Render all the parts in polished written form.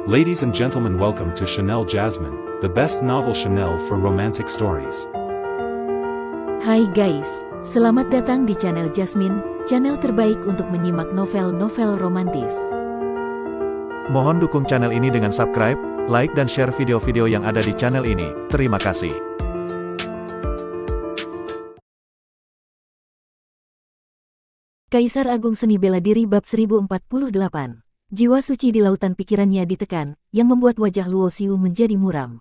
Ladies and gentlemen, welcome to Chanel Jasmine, the best novel Chanel for romantic stories. Hai guys, selamat datang di channel Jasmine, channel terbaik untuk menyimak novel-novel romantis. Mohon dukung channel ini dengan subscribe, like dan share video-video yang ada di channel ini. Terima kasih. Kaisar Agung Seni Bela Diri Bab 1048. Jiwa suci di lautan pikirannya ditekan, yang membuat wajah Luo Xiu menjadi muram.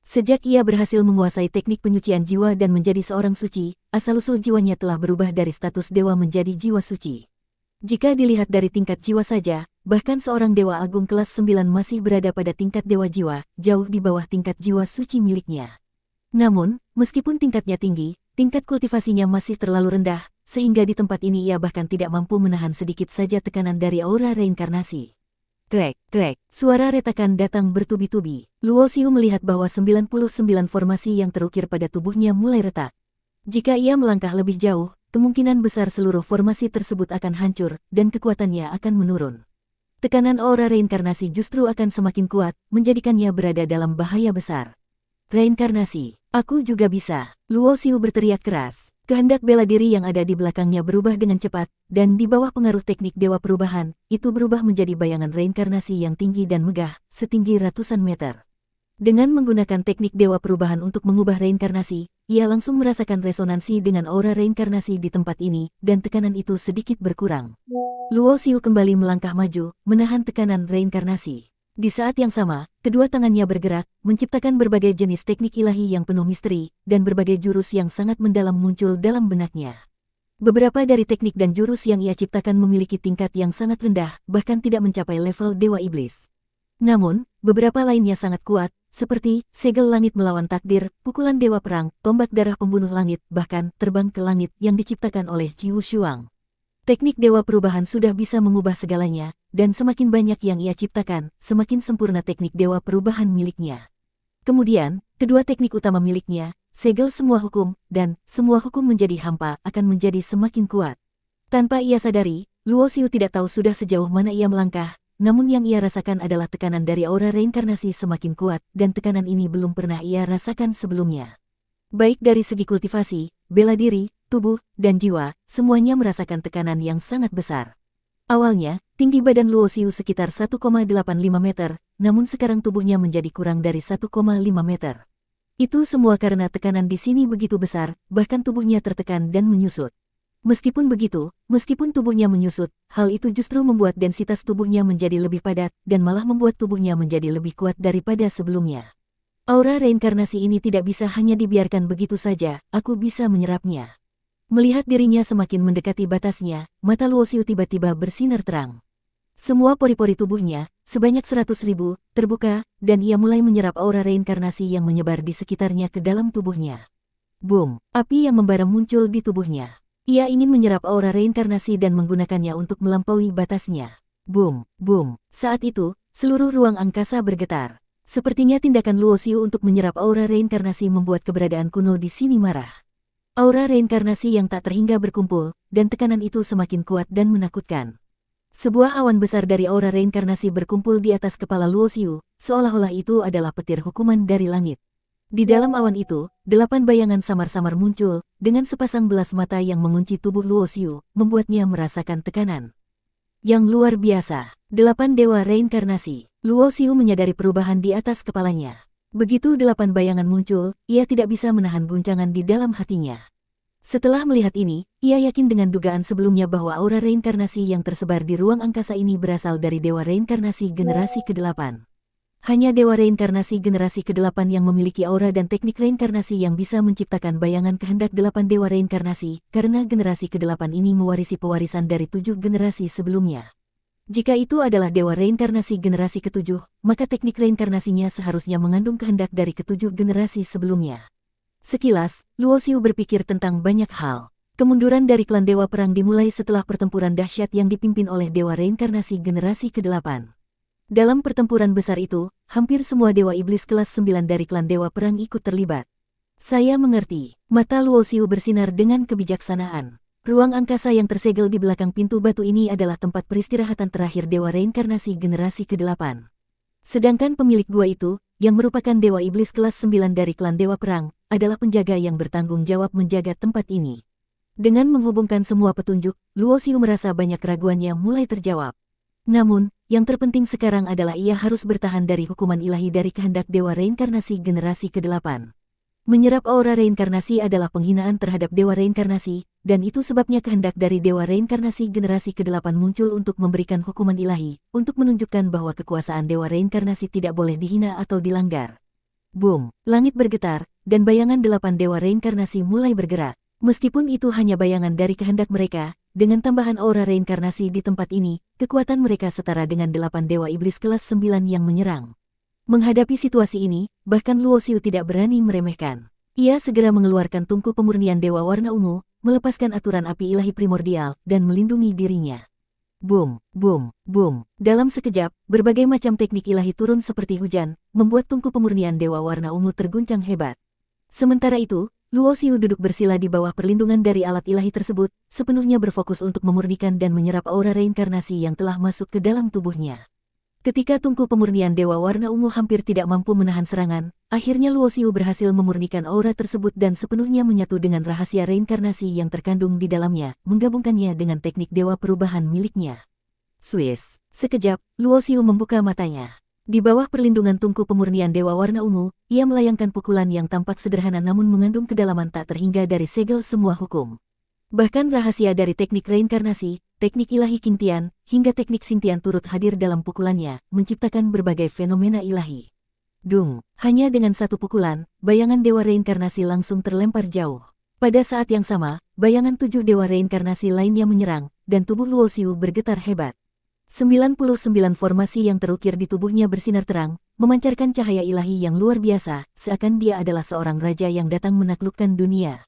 Sejak ia berhasil menguasai teknik penyucian jiwa dan menjadi seorang suci, asal-usul jiwanya telah berubah dari status dewa menjadi jiwa suci. Jika dilihat dari tingkat jiwa saja, bahkan seorang dewa agung kelas 9 masih berada pada tingkat dewa jiwa, jauh di bawah tingkat jiwa suci miliknya. Namun, meskipun tingkatnya tinggi, tingkat kultivasinya masih terlalu rendah, sehingga di tempat ini ia bahkan tidak mampu menahan sedikit saja tekanan dari aura reinkarnasi. Krek, krek, suara retakan datang bertubi-tubi. Luo Xiu melihat bahwa 99 formasi yang terukir pada tubuhnya mulai retak. Jika ia melangkah lebih jauh, kemungkinan besar seluruh formasi tersebut akan hancur, dan kekuatannya akan menurun. Tekanan aura reinkarnasi justru akan semakin kuat, menjadikannya berada dalam bahaya besar. Reinkarnasi, aku juga bisa. Luo Xiu berteriak keras. Kehendak bela diri yang ada di belakangnya berubah dengan cepat, dan di bawah pengaruh teknik dewa perubahan, itu berubah menjadi bayangan reinkarnasi yang tinggi dan megah, setinggi ratusan meter. Dengan menggunakan teknik dewa perubahan untuk mengubah reinkarnasi, ia langsung merasakan resonansi dengan aura reinkarnasi di tempat ini, dan tekanan itu sedikit berkurang. Luo Xiu kembali melangkah maju, menahan tekanan reinkarnasi. Di saat yang sama, kedua tangannya bergerak, menciptakan berbagai jenis teknik ilahi yang penuh misteri, dan berbagai jurus yang sangat mendalam muncul dalam benaknya. Beberapa dari teknik dan jurus yang ia ciptakan memiliki tingkat yang sangat rendah, bahkan tidak mencapai level Dewa Iblis. Namun, beberapa lainnya sangat kuat, seperti segel langit melawan takdir, pukulan dewa perang, tombak darah pembunuh langit, bahkan terbang ke langit yang diciptakan oleh Ciu Shuang. Teknik dewa perubahan sudah bisa mengubah segalanya, dan semakin banyak yang ia ciptakan, semakin sempurna teknik dewa perubahan miliknya. Kemudian, kedua teknik utama miliknya, segel semua hukum, dan semua hukum menjadi hampa, akan menjadi semakin kuat. Tanpa ia sadari, Luo Xiu tidak tahu sudah sejauh mana ia melangkah, namun yang ia rasakan adalah tekanan dari aura reinkarnasi semakin kuat, dan tekanan ini belum pernah ia rasakan sebelumnya. Baik dari segi kultivasi, bela diri, tubuh, dan jiwa, semuanya merasakan tekanan yang sangat besar. Awalnya, tinggi badan Luo Xiu sekitar 1,85 meter, namun sekarang tubuhnya menjadi kurang dari 1,5 meter. Itu semua karena tekanan di sini begitu besar, bahkan tubuhnya tertekan dan menyusut. Meskipun begitu, meskipun tubuhnya menyusut, hal itu justru membuat densitas tubuhnya menjadi lebih padat, dan malah membuat tubuhnya menjadi lebih kuat daripada sebelumnya. Aura reinkarnasi ini tidak bisa hanya dibiarkan begitu saja, aku bisa menyerapnya. Melihat dirinya semakin mendekati batasnya, mata Luo Xiu tiba-tiba bersinar terang. Semua pori-pori tubuhnya, sebanyak 100.000, terbuka, dan ia mulai menyerap aura reinkarnasi yang menyebar di sekitarnya ke dalam tubuhnya. Boom! Api yang membara muncul di tubuhnya. Ia ingin menyerap aura reinkarnasi dan menggunakannya untuk melampaui batasnya. Boom! Boom! Saat itu, seluruh ruang angkasa bergetar. Sepertinya tindakan Luo Xiu untuk menyerap aura reinkarnasi membuat keberadaan kuno di sini marah. Aura reinkarnasi yang tak terhingga berkumpul, dan tekanan itu semakin kuat dan menakutkan. Sebuah awan besar dari aura reinkarnasi berkumpul di atas kepala Luo Xiu, seolah-olah itu adalah petir hukuman dari langit. Di dalam awan itu, 8 bayangan samar-samar muncul, dengan sepasang belas mata yang mengunci tubuh Luo Xiu, membuatnya merasakan tekanan yang luar biasa. 8 dewa reinkarnasi. Luo Xiu menyadari perubahan di atas kepalanya. Begitu 8 bayangan muncul, ia tidak bisa menahan guncangan di dalam hatinya. Setelah melihat ini, ia yakin dengan dugaan sebelumnya bahwa aura reinkarnasi yang tersebar di ruang angkasa ini berasal dari dewa reinkarnasi generasi ke-8. Hanya dewa reinkarnasi generasi ke-8 yang memiliki aura dan teknik reinkarnasi yang bisa menciptakan bayangan kehendak 8 dewa reinkarnasi, karena generasi ke-8 ini mewarisi pewarisan dari 7 generasi sebelumnya. Jika itu adalah dewa reinkarnasi generasi ke-7, maka teknik reinkarnasinya seharusnya mengandung kehendak dari ke-7 generasi sebelumnya. Sekilas, Luo Xiu berpikir tentang banyak hal. Kemunduran dari klan dewa perang dimulai setelah pertempuran dahsyat yang dipimpin oleh dewa reinkarnasi generasi ke-8. Dalam pertempuran besar itu, hampir semua dewa iblis kelas 9 dari klan dewa perang ikut terlibat. Saya mengerti. Mata Luo Xiu bersinar dengan kebijaksanaan. Ruang angkasa yang tersegel di belakang pintu batu ini adalah tempat peristirahatan terakhir dewa reinkarnasi generasi ke-8. Sedangkan pemilik gua itu, yang merupakan dewa iblis kelas 9 dari klan Dewa Perang, adalah penjaga yang bertanggung jawab menjaga tempat ini. Dengan menghubungkan semua petunjuk, Luo Xiu merasa banyak keraguannya mulai terjawab. Namun, yang terpenting sekarang adalah ia harus bertahan dari hukuman ilahi dari kehendak dewa reinkarnasi generasi ke-8. Menyerap aura reinkarnasi adalah penghinaan terhadap dewa reinkarnasi, dan itu sebabnya kehendak dari dewa reinkarnasi generasi ke-8 muncul untuk memberikan hukuman ilahi, untuk menunjukkan bahwa kekuasaan dewa reinkarnasi tidak boleh dihina atau dilanggar. Boom! Langit bergetar, dan bayangan 8 dewa reinkarnasi mulai bergerak. Meskipun itu hanya bayangan dari kehendak mereka, dengan tambahan aura reinkarnasi di tempat ini, kekuatan mereka setara dengan 8 dewa iblis kelas 9 yang menyerang. Menghadapi situasi ini, bahkan Luo Xiu tidak berani meremehkan. Ia segera mengeluarkan tungku pemurnian dewa warna ungu, melepaskan aturan api ilahi primordial, dan melindungi dirinya. Boom, boom, boom. Dalam sekejap, berbagai macam teknik ilahi turun seperti hujan, membuat tungku pemurnian dewa warna ungu terguncang hebat. Sementara itu, Luo Xiu duduk bersila di bawah perlindungan dari alat ilahi tersebut, sepenuhnya berfokus untuk memurnikan dan menyerap aura reinkarnasi yang telah masuk ke dalam tubuhnya. Ketika tungku pemurnian dewa warna ungu hampir tidak mampu menahan serangan, akhirnya Luo Xiu berhasil memurnikan aura tersebut dan sepenuhnya menyatu dengan rahasia reinkarnasi yang terkandung di dalamnya, menggabungkannya dengan teknik dewa perubahan miliknya. Swiss. Sekejap, Luo Xiu membuka matanya. Di bawah perlindungan tungku pemurnian dewa warna ungu, ia melayangkan pukulan yang tampak sederhana namun mengandung kedalaman tak terhingga dari segel semua hukum. Bahkan rahasia dari teknik reinkarnasi, teknik ilahi King Tian, hingga teknik Xingtian turut hadir dalam pukulannya, menciptakan berbagai fenomena ilahi. Dung! Hanya dengan satu pukulan, bayangan dewa reinkarnasi langsung terlempar jauh. Pada saat yang sama, bayangan 7 dewa reinkarnasi lainnya menyerang, dan tubuh Luo Xiu bergetar hebat. 99 formasi yang terukir di tubuhnya bersinar terang, memancarkan cahaya ilahi yang luar biasa, seakan dia adalah seorang raja yang datang menaklukkan dunia.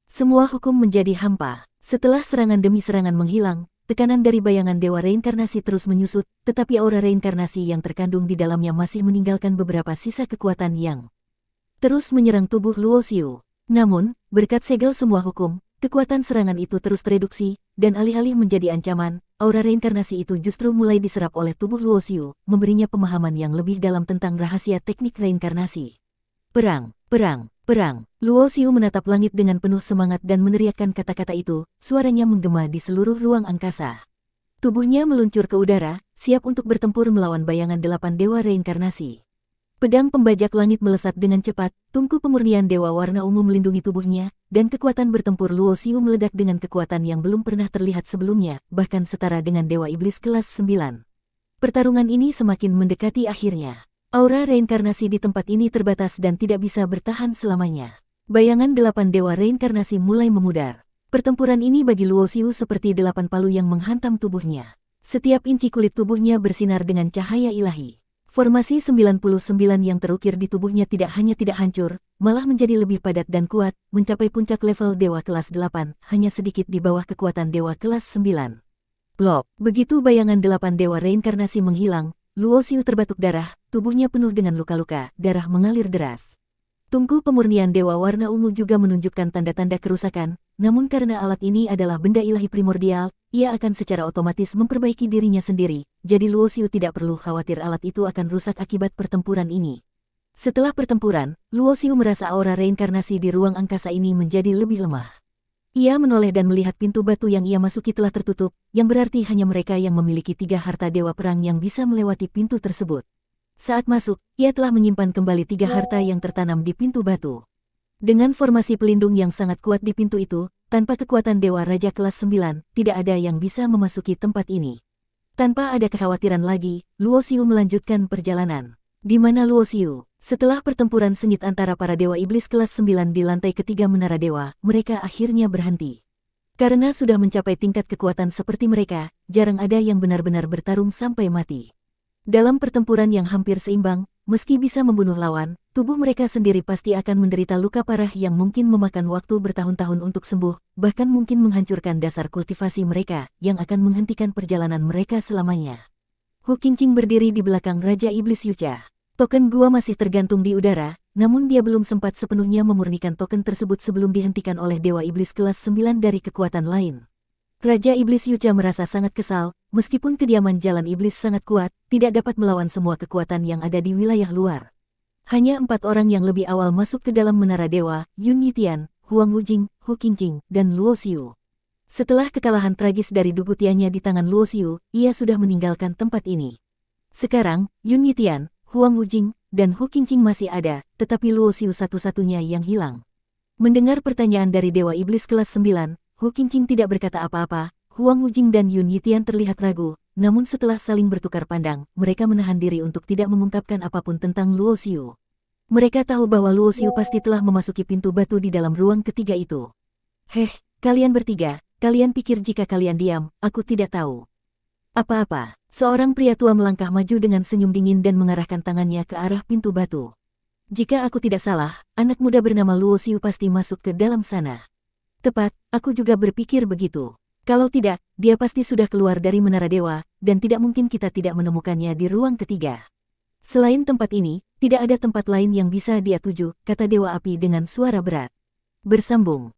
Semua hukum menjadi hampa. Setelah serangan demi serangan menghilang, tekanan dari bayangan dewa reinkarnasi terus menyusut, tetapi aura reinkarnasi yang terkandung di dalamnya masih meninggalkan beberapa sisa kekuatan yang terus menyerang tubuh Luo Xiu. Namun, berkat segel semua hukum, kekuatan serangan itu terus tereduksi, dan alih-alih menjadi ancaman, aura reinkarnasi itu justru mulai diserap oleh tubuh Luo Xiu, memberinya pemahaman yang lebih dalam tentang rahasia teknik reinkarnasi. Perang, perang, perang. Luo Xiu menatap langit dengan penuh semangat dan meneriakkan kata-kata itu, suaranya menggema di seluruh ruang angkasa. Tubuhnya meluncur ke udara, siap untuk bertempur melawan bayangan 8 dewa reinkarnasi. Pedang pembajak langit melesat dengan cepat, tungku pemurnian dewa warna ungu melindungi tubuhnya, dan kekuatan bertempur Luo Xiu meledak dengan kekuatan yang belum pernah terlihat sebelumnya, bahkan setara dengan dewa iblis kelas 9. Pertarungan ini semakin mendekati akhirnya. Aura reinkarnasi di tempat ini terbatas dan tidak bisa bertahan selamanya. Bayangan 8 dewa reinkarnasi mulai memudar. Pertempuran ini bagi Luo Xiu seperti 8 palu yang menghantam tubuhnya. Setiap inci kulit tubuhnya bersinar dengan cahaya ilahi. Formasi 99 yang terukir di tubuhnya tidak hanya tidak hancur, malah menjadi lebih padat dan kuat, mencapai puncak level dewa kelas 8, hanya sedikit di bawah kekuatan dewa kelas 9. Blop! Begitu bayangan 8 dewa reinkarnasi menghilang, Luo Xiu terbatuk darah, tubuhnya penuh dengan luka-luka, darah mengalir deras. Tungku pemurnian dewa warna ungu juga menunjukkan tanda-tanda kerusakan, namun karena alat ini adalah benda ilahi primordial, ia akan secara otomatis memperbaiki dirinya sendiri, jadi Luo Xiu tidak perlu khawatir alat itu akan rusak akibat pertempuran ini. Setelah pertempuran, Luo Xiu merasa aura reinkarnasi di ruang angkasa ini menjadi lebih lemah. Ia menoleh dan melihat pintu batu yang ia masuki telah tertutup, yang berarti hanya mereka yang memiliki 3 harta dewa perang yang bisa melewati pintu tersebut. Saat masuk, ia telah menyimpan kembali 3 harta yang tertanam di pintu batu. Dengan formasi pelindung yang sangat kuat di pintu itu, tanpa kekuatan dewa raja kelas 9, tidak ada yang bisa memasuki tempat ini. Tanpa ada kekhawatiran lagi, Luo Xiu melanjutkan perjalanan. Di mana Luo Xiu? Setelah pertempuran sengit antara para dewa iblis kelas 9 di lantai ketiga menara dewa, mereka akhirnya berhenti. Karena sudah mencapai tingkat kekuatan seperti mereka, jarang ada yang benar-benar bertarung sampai mati. Dalam pertempuran yang hampir seimbang, meski bisa membunuh lawan, tubuh mereka sendiri pasti akan menderita luka parah yang mungkin memakan waktu bertahun-tahun untuk sembuh, bahkan mungkin menghancurkan dasar kultivasi mereka, yang akan menghentikan perjalanan mereka selamanya. Hu Qingqing berdiri di belakang Raja Iblis Yucha. Token gua masih tergantung di udara, namun dia belum sempat sepenuhnya memurnikan token tersebut sebelum dihentikan oleh Dewa Iblis kelas 9 dari kekuatan lain. Raja Iblis Yuja merasa sangat kesal, meskipun kediaman jalan iblis sangat kuat, tidak dapat melawan semua kekuatan yang ada di wilayah luar. Hanya 4 orang yang lebih awal masuk ke dalam menara dewa, Yun Yitian, Huang Wujing, Hu Qingqing, dan Luo Xiu. Setelah kekalahan tragis dari dugutiannya di tangan Luo Xiu, ia sudah meninggalkan tempat ini. Sekarang, Yun Yitian, Huang Wujing, dan Hu Qingqing masih ada, tetapi Luo Xiu satu-satunya yang hilang. Mendengar pertanyaan dari Dewa Iblis kelas 9, Hu Qingqing tidak berkata apa-apa. Huang Wujing dan Yun Yitian terlihat ragu, namun setelah saling bertukar pandang, mereka menahan diri untuk tidak mengungkapkan apapun tentang Luo Xiu. Mereka tahu bahwa Luo Xiu pasti telah memasuki pintu batu di dalam ruang ketiga itu. Kalian bertiga, kalian pikir jika kalian diam, aku tidak tahu apa-apa. Seorang pria tua melangkah maju dengan senyum dingin dan mengarahkan tangannya ke arah pintu batu. Jika aku tidak salah, anak muda bernama Luo Xiu pasti masuk ke dalam sana. Tepat, aku juga berpikir begitu. Kalau tidak, dia pasti sudah keluar dari menara dewa, dan tidak mungkin kita tidak menemukannya di ruang ketiga. Selain tempat ini, tidak ada tempat lain yang bisa dia tuju, kata Dewa Api dengan suara berat. Bersambung.